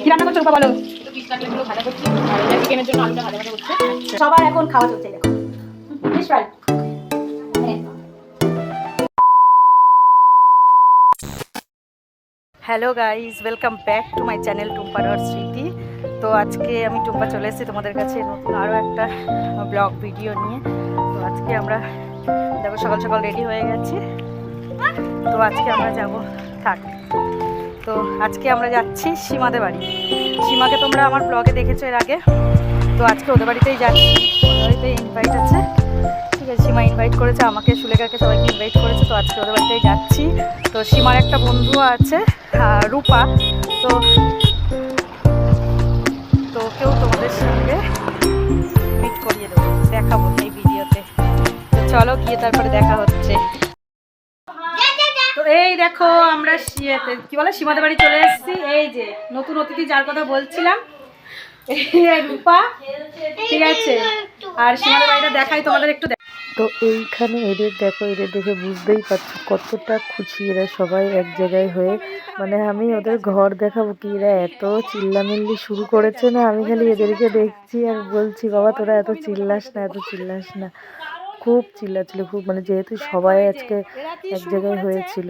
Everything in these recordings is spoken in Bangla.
কি রান্না করছো রূপা বলো? ফিশ কাটলেটগুলো ভাজা করছি আর এটা চিকেনের জন্য আলুটা ভাজা করছে। সবার এখন খাওয়া চলছে দেখো fish fry. Hello guys, welcome back to my channel টুম্পার আর স্মৃতি। তো আজকে আমি টুম্পা চলে এসেছি তোমাদের কাছে নতুন আরও একটা ব্লগ ভিডিও নিয়ে। তো আজকে আমরা দেখো সকাল সকাল রেডি হয়ে গেছি। তো আজকে আমরা যাব থাক। তো আজকে আমরা যাচ্ছি সীমাদের বাড়ি। সীমাকে তোমরা আমার ব্লগে দেখেছো এর আগে। তো আজকে ওদের বাড়িতেই যাচ্ছি, ওদের বাড়িতেই ইনভাইট আছে। ঠিক আছে, সীমা ইনভাইট করেছে আমাকে, সুলেখাকে, সবাইকে ইনভাইট করেছে। তো আজকে ওদের বাড়িতেই যাচ্ছি। তো সীমার একটা বন্ধু আছে রূপা, তো ওকেও তোমাদের সঙ্গে মিট করিয়ে দেবো, দেখাবো এই ভিডিওতে। তো চলো গিয়ে তারপরে দেখা হচ্ছে। তো এই দেখো আমরা কি বলে সীমাদের বাড়ি চলে এসেছি। এই যে নতুন অতিথি যার কথা বলছিলাম, রূপা, ঠিক আছে। আর সীমাদের বাড়িটা দেখাই তোমাদের একটু। তো এইখানে এদের দেখো, এদের দেখে বুঝতেই পারছো কতটা খুশি এরা সবাই এক জায়গায় হয়ে। মানে আমি ওদের ঘর দেখাবো কি, এরা এত চিল্লামিল্লি শুরু করেছে না। আমি খালি এদেরকে দেখছি আর বলছি বাবা তোরা এত চিল্লাস না, এত চিল্লাস না। খুব চিল্লাচ্ছিল, খুব মানে যেহেতু সবাই আজকে এক জায়গায় হয়েছিল,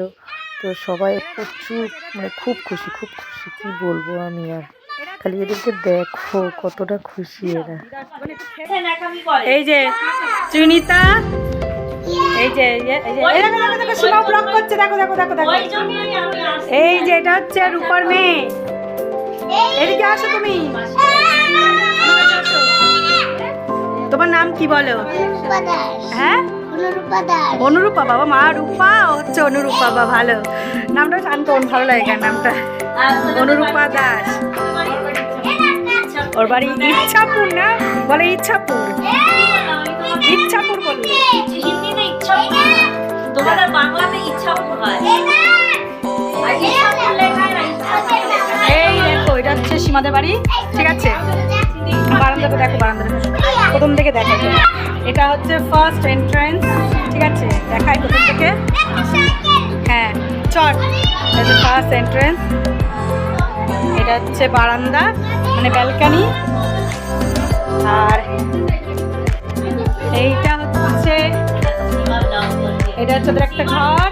তো সবাই প্রচুর মানে খুব খুশি, খুব খুশি, কি বলবো আমি আর। খালি এদেরকে দেখো কতটা খুশি এরা। এই যে ত্রিনিতা, এই যে সীমা ব্লগ করছে, দেখো দেখো দেখো দেখো। এই যে এটা হচ্ছে রূপার মেয়ে। এদিকে আসো তুমি। তোমার নাম কি বলো? হ্যাঁ, অনুরূপা। বাবা মা রূপা, হচ্ছে অনুরূপা। বা ভালো নামটা, শান্ত, ভালো লাগে নামটা, অনুরূপা দাস। ওর বাড়ি ইচ্ছাপুর, না বলে ইচ্ছাপুর, ইচ্ছাপুর বললে তোমাদের বাংলাতে ইচ্ছাপুর হয়। এই দেখো এটা হচ্ছে সীমাদের বাড়ি, ঠিক আছে। বারান্দাটা দেখো, বারান্দাটা প্রথম থেকে দেখাই। এটা হচ্ছে ফার্স্ট এন্ট্রান্স, ঠিক আছে, দেখাই প্রথম থেকে। হ্যাঁ চল, এটা ফার্স্ট এন্ট্রান্স। এটা হচ্ছে বারান্দা, মানে ব্যালকানি। আর এইটা হচ্ছে ওদের একটা ঘর।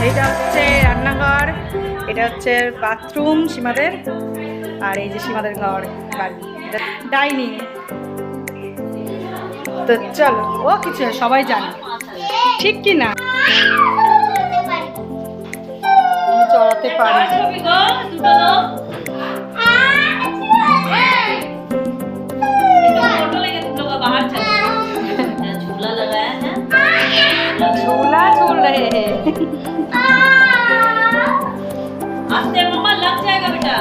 এইটা হচ্ছে রান্নাঘর, এটা হচ্ছে বাথরুম সীমাদের। আর এই যে সীমাদের ঘর, ডাইনিং। তো চলো, ও কিছু সবাই জানে, ঠিক কি না? চড়াতে পারি। झूला झूल रहे हैं। आस्ते मम्मा लग जाएगा बेटा।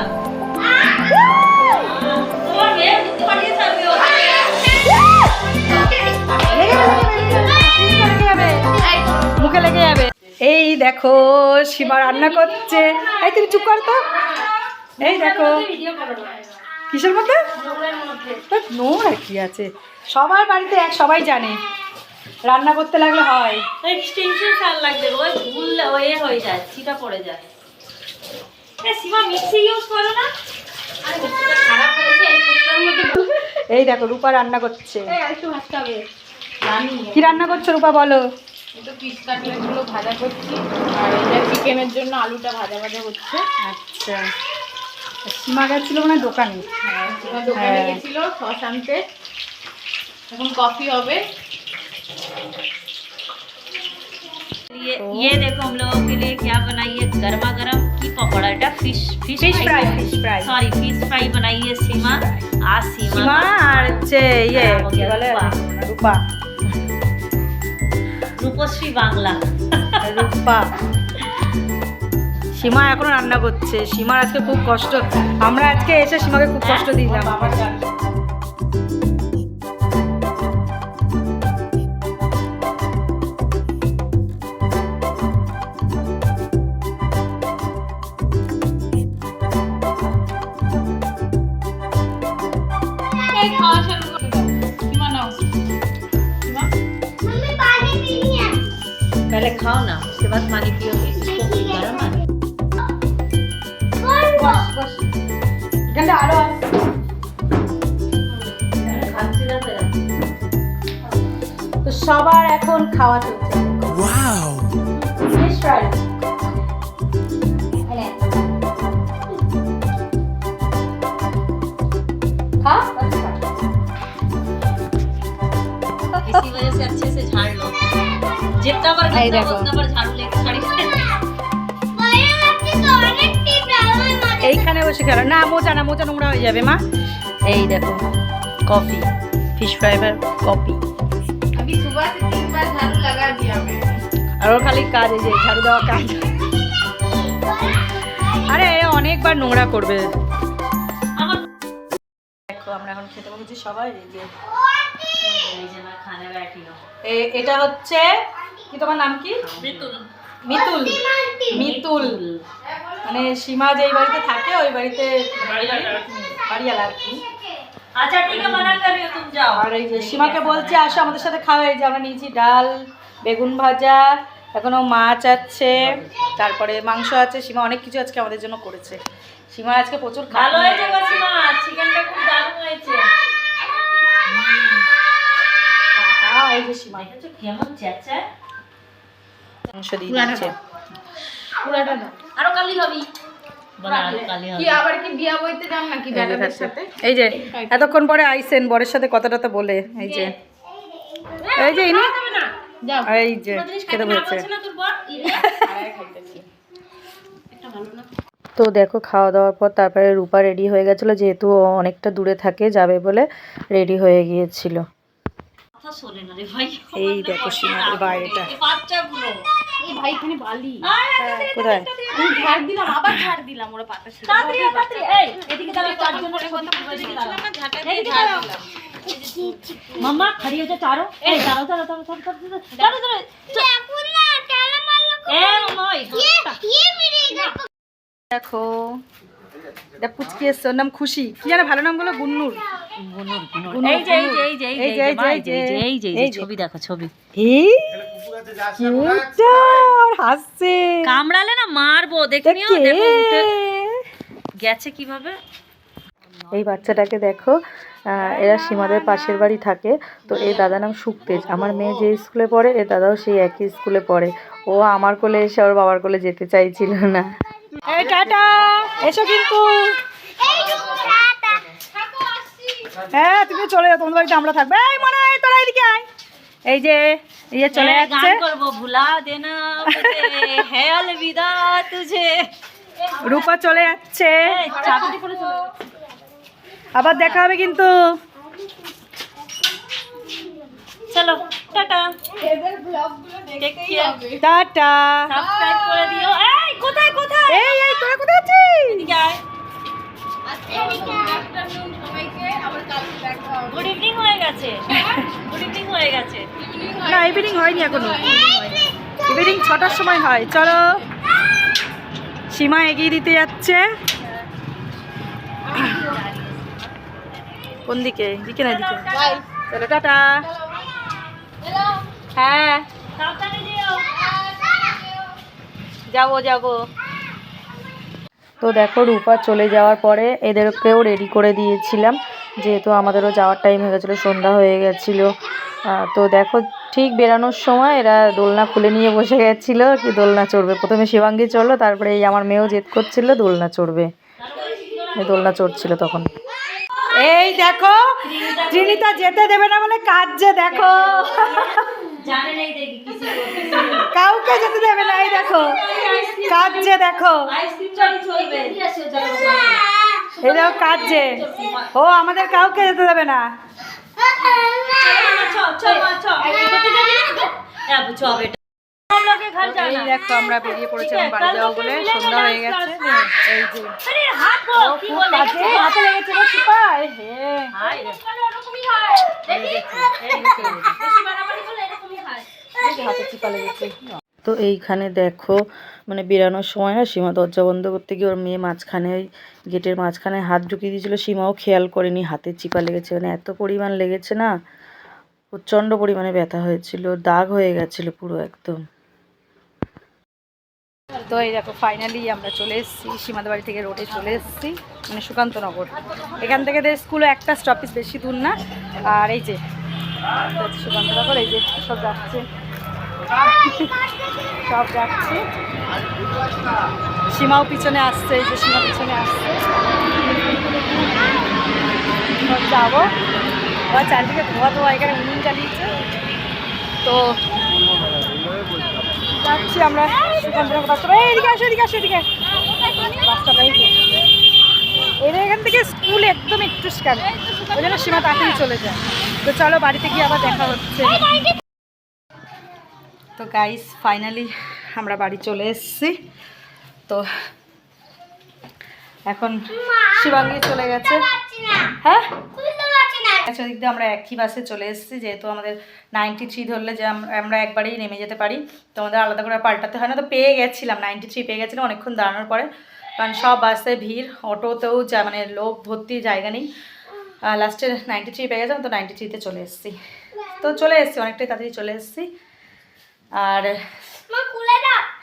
মুখে লেগে যাবে। এই দেখো সীমা রান্না করছে। এই তুমি চুপ কর তো। এই দেখো কিসের মধ্যে নোংরা কি আছে, সবার বাড়িতে সবাই জানে রান্না করতে লাগলে হয়। এক্সটেনশন ফ্যান লাগবে, ওই ভুল ওয়ে হয়ে যায়, ছিটা পড়ে যায়। সীমা মিক্সি ইউজ করো না। আর কুকুরটা খারাপ হয়েছে, এই কুকুরের মধ্যে। এই দেখো রূপা রান্না করছে। একটু ভাজতে হবে। কি রান্না করছো রূপা বলো? একটু ফিশ কাটলেটগুলো ভাজা করছি আর এটা চিকেনের জন্য আলুটা ভাজা ভাজা হচ্ছে। আচ্ছা, সীমা গেছিল মানে দোকানে। হ্যাঁ, সীমা দোকানে গেছিল সস আনতে। এখন কফি হবে। ये देखो हम लोगों के लिए क्या बनाइए, गर्मा गर्म की pakora, fish fry, sorry fish fry बनाई है सीमा। आज सीमा আর হচ্ছে ইয়ে কি বলে রূপা, রূপশ্রী বাংলা রূপা। সীমা এখনো রান্না করছে। সীমার আজকে খুব কষ্ট, আমরা আজকে এসে সীমাকে খুব কষ্ট দিলাম। খাওয়া শুরু করে দাও, সীমা নাও। पहले खाओ ना, उसके बाद पानी पियोगे। इसको गरम है। এখানটা আরো खांसी ना तेरा। তো সবার এখন খাওয়া চলছে ফিশ ফ্রাই খা इसी वजह से अच्छे से झाड़ लो। जितना बार आई गंदा हो, देखो। उतना बार झाड़ू लेके साड़ी से। এইখানে বসে খেলো না, মোচা না, মোচা নোংরা হয়ে যাবে মা। এই দেখো কফি, ফিশ ফ্রাই আর কফি। अभी सुबह से 3 बार झाड़ू लगा दिया मैंने। আর ওর খালি কাজ এই যে ঝাড়ু দেওয়া কাজ। আরে এ অনেকবার নোংরা করবে। আমার দেখো আমরা এখন খেতে বসেছি সবাই। এই যে এই যে मैं खाने बैठी हूँ। এটা হচ্ছে কি, তোমার নাম কি? बिल्कुल। মিতুল। মিতুল মানে সীমা যেই বাড়িতে থাকে ওই বাড়িতে বাড়িওয়ালা আর কি। अच्छा ठीक है, मना कर रही हो, तुम जाओ। আর এই যে সীমাকে বলছে আসো আমাদের সাথে খাওয়া। এই যে আমরা নিয়েছি ডাল, বেগুন ভাজা, এখনো মাছ আছে, তারপরে মাংস আছে। সীমা অনেক কিছু আজকে আমাদের জন্য করেছে। সীমা আজকে প্রচুর ভালো খাওয়া হয়েছে বসিমা, চিকেনটা খুব দারুণ হয়েছে। এই যে সীমা দেখেছো কেমন চেঁচায়? মাংস দিয়ে দিচ্ছে। পুরাটা দাও। আরো কালি হবি। বলে আরো কালি কি হবে। আবার কি বিয়া বইতে যান নাকি এই যে দাদাদের খাচ্ছে। সাথে? এই যে এতক্ষণ পরে আইসেন বরের সাথে কথাটা তো বলে। এই যে এই যে ইনি যাও। এই যে খেতে বলছে। না তোর বর ইরে। তো দেখো খাওয়া দাওয়ার পর তারপরে রূপা রেডি হয়ে গেছিলো, যেহেতু ও অনেকটা দূরে থাকে যাবে বলে রেডি হয়ে গিয়েছিল। কথা শোনে না রে ভাই। এই দেখো সীমাদের বাইরেটা এই বাচ্চাগুলো। এই ভাই এখানে বালি। কোথায়? আমি ঝাড় দিলাম, আবার ঝাড় দিলাম, ওরা পাতা ছিল। তাড়াতাড়ি তাড়াতাড়ি এই এদিকে দাঁড়াও, চারজনের কথা এদিকে দাঁড়াও। এদিকে দাঁড়াও। মাম্মা खड़ी हो जा चारों। ए दाঁড়াও দাঁড়াও দাঁড়াও দাঁড়াও দাঁড়াও দাঁড়াও। এ মাম্মা দেখো এটা পুচকি এসছে, ওর নাম খুশি। কি জানে ভালো নাম গুলো? গুন্নুর। এই যে এই যে এই যে এই যে এই যে এই যে এই যে ছবি দেখো ছবি। এই কিউটটা আর হাসছে। কামড়ালে না মারবো, দেখনিও কে? দেখো উঠে গেছে কিভাবে। এই বাচ্চাটাকে দেখো, এরা সীমাদের পাশের বাড়ি থাকে। তো এই দাদা নাম সুখতেজ। আমার মেয়ে যে স্কুলে পড়ে এ দাদাও সেই একই স্কুলে পড়ে। ও আমার কোলে এসে ওর বাবার কোলে যেতে চাইছিল না। এই টাটা এসো কিন্তু। হ্যাঁ তুমি চলে যাও, তোমাদের বাড়িতে আমরা থাকবো। এই মনে হয় তোরা এদিকে আয়। এই যে ইয়ে চলে গান যাচ্ছে। করবো ভুলা দেনা মুঝে है अलविदा तुझे। রূপা চলে যাচ্ছে, এই চাবিটা করে চলে যাও। আবার দেখা হবে কিন্তু। চলো টাটা। এদের ব্লগগুলো টেক দেখতেই কেয়ার। হবে। টাটা। সাবস্ক্রাইব করে দিও। এই কোথায় কোথায় এই এই তোরা কোথায় আছিস? এদিকে আয়। গুড আফটারনুন সবাইকে, আবার কালকে দেখা হবে। গুড ইভিনিং হয়ে গেছে। গুড ইভিনিং হয়ে গেছে। না ইভিনিং হয়নি এখনো। ইভিনিং 6টার সময় হয়। চলো সীমা এগিয়ে দিতে যাচ্ছে। কোন দিকে? দিকে না দিকে। বাই। চলো টাটা। হ্যালো। হ্যাঁ সাবধানে যেও। যাবো যাবো। তো দেখো রূপা চলে যাওয়ার পরে এদেরকেও রেডি করে দিয়েছিলাম, যেহেতু আমাদেরও যাওয়ার টাইম হয়ে গেছিলো, সন্ধ্যা হয়ে গেছিলো। তো দেখো ঠিক বেরানোর সময় এরা দোলনা খুলে নিয়ে বসে গেছিলো কি দোলনা চড়বে। প্রথমে শিবাঙ্গী চড়লো, তারপরে এই আমার মেয়েও জেদ করছিল দোলনা চড়বে। এই দোলনা চড়ছিল তখন। এই দেখো ত্রিনিতা যেতে দেবে না বলে কাঁদছে। দেখো জানে নেই দেখি কিসি কাউকে যেতে দেবে না। এই দেখো কাঁদছে। দেখো আইসক্রিম চড়ি চলবে। এই দেখো কাঁদছে। ও আমাদের কাউকে যেতে দেবে না। চ চ চ কোথায় যাবি না? এ চ বেটা। हम लोग के घर এই जाना। দেখো আমরা বেরিয়ে পড়েছিলাম বাড়ি যাবো বলে। সন্ধ্যা হয়ে গেছে। এই যে আরে হাত গো কি বলে কাঁদছে, হাতে লেগেছে রে শিপাই। হে হাই রে এরকমই হয়। দেখি বেশি বাড়াবাড়ি করলে এরকমই হয়। এই যে হাতে চিপা লেগেছে। তো এইখানে দেখো মানে বেরানোর সময় না সীমা দরজা বন্ধ করতে গিয়ে ওর মেয়ে মাঝখানে ওই গেটের মাঝখানে হাত ঢুকিয়ে দিয়েছিলো। সীমাও খেয়াল করেনি হাতে চিপা লেগেছে, মানে এত পরিমাণ লেগেছে না। প্রচণ্ড পরিমাণে ব্যথা হয়েছিল, দাগ হয়ে গেছিলো পুরো একদম। তো এই দেখো ফাইনালি আমরা চলে এসেছি সীমাদের বাড়ি থেকে রোডে চলে এসেছি, মানে সুকান্তনগর। এখান থেকে স্কুলে একটা স্টপেজ, বেশি দূর না। আর এই যে সুকান্তনগর, এই যে সব যাচ্ছে, সব যাচ্ছে। সীমাও পিছনে আসছে, এই যে সীমা পিছনে আসছে, সব যাবো। আবার চারদিকে ধোয়া ধোয়া, এখানে উনুন জ্বালিয়েছে। তো যাচ্ছি আমরা সুকান্তনগর বাস স্টপ। এদিকে আসো, এদিকে আসো, এদিকে বাস স্টপ। এর এখান থেকে স্কুল একদম একটু স্ক্যান, ওই জন্য সীমা তাড়াতাড়ি চলে যায়। তো চলো বাড়িতে গিয়ে আবার দেখা হচ্ছে। তো গাইস ফাইনালি আমরা বাড়ি চলে এসেছি। তো এখন শিবাঙ্গী চলে গেছে। হ্যাঁ আচ্ছা, দিক দিয়ে আমরা একই বাসে চলে এসেছি, যেহেতু আমাদের 93 ধরলে যে আমরা একবারেই নেমে যেতে পারি, তো আমাদের আলাদা করে পাল্টাতে হয় না। তো পেয়ে গেছিলাম 93 পেয়ে গেছিলাম অনেকক্ষণ দাঁড়ানোর পরে, কারণ সব বাসে ভিড়, অটোতেও মানে লোক ভর্তি, জায়গা নেই। লাস্টে 93 পেয়ে গেছিলাম, তো 93-তে চলে এসেছি। তো চলে এসেছি, অনেকটাই তাড়াতাড়ি চলে এসেছি। আর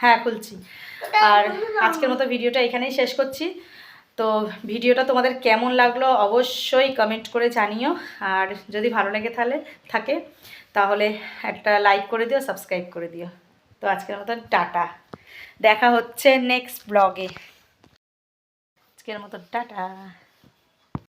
হ্যাঁ খুলছি। আর আজকের মতো ভিডিওটা এখানেই শেষ করছি। তো ভিডিওটা তোমাদের কেমন লাগলো অবশ্যই কমেন্ট করে জানিও। আর যদি ভালো লেগে থাকে তাহলে একটা লাইক করে দিও, সাবস্ক্রাইব করে দিও। তো আজকের মতো টাটা, দেখা হচ্ছে নেক্সট ব্লগে। আজকের মতো টাটা।